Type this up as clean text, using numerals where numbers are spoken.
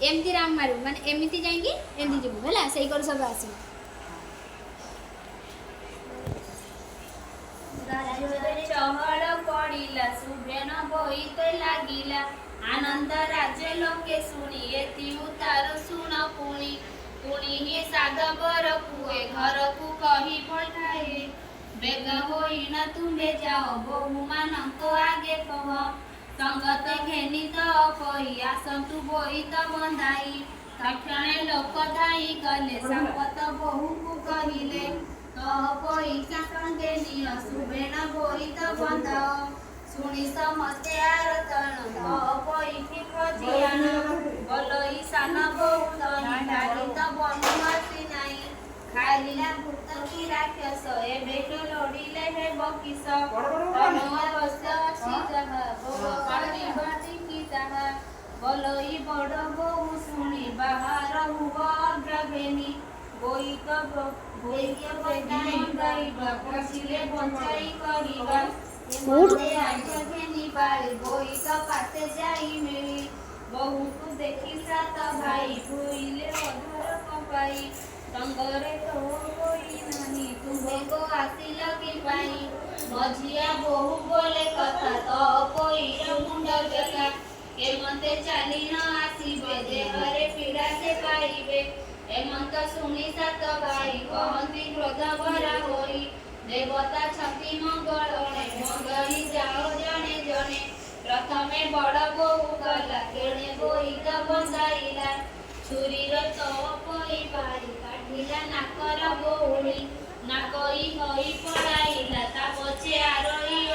एमती राउंड मारू माने एमती जाएंगे एमती जीवु हैला सही कर सब आसी राज्य चहल पड़िला सुभेन बोईते लागिला आनंद राज्य लोके शुणी उतार शुण पुणी पुणी ही साधवर कुए घर को कही पठाए बेग होई न तुम्हें जाओ बहु मानक आगे कह संगत घेनी तो कही आसतु बोईत बंधाई तक्षणे लोक धाई गले संपत बहु को कहिले कह पैसा संगे निय सुबेण बोईत बंधाओ शुणी समस्ते आरतन कह पैठी खोजियान बलई सान बहुत हितारित बनुआसी नाई खालिला भूत की राक्षस एबे के लड़िले हे बकिस अनवश्य अछि जहा भोग करी बाटी की ताहा बलई बड़ बहु शुणी बाहर हुव अग्रगेनी बोईत बोईत बदाई गाइबा पछिले बंचाई करिबा एमते आग्रगेनी बाळे बोईत पाते जाई मिली बहु को देखी सात भाई भूइले अधर कपाई संगरे तो कोई नहीं तुम्हें को आसी लगी पाई मझिया बहु बोले कथा तो कोई मुंड बेका एमते चाली न आसीबे देहरे पीड़ा से पाइबे एमंत शुणी सात भाई कहती क्रोध भरा होई देवता छति मंगलणे मंगली जाओ जणे जणे प्रथमे बड़ बहु गला केणे बोईत बंधाइला छुरीर चौपई पारी काटिला नाकर बहुली नाकई हई पड़ाइला ता पछे आरोई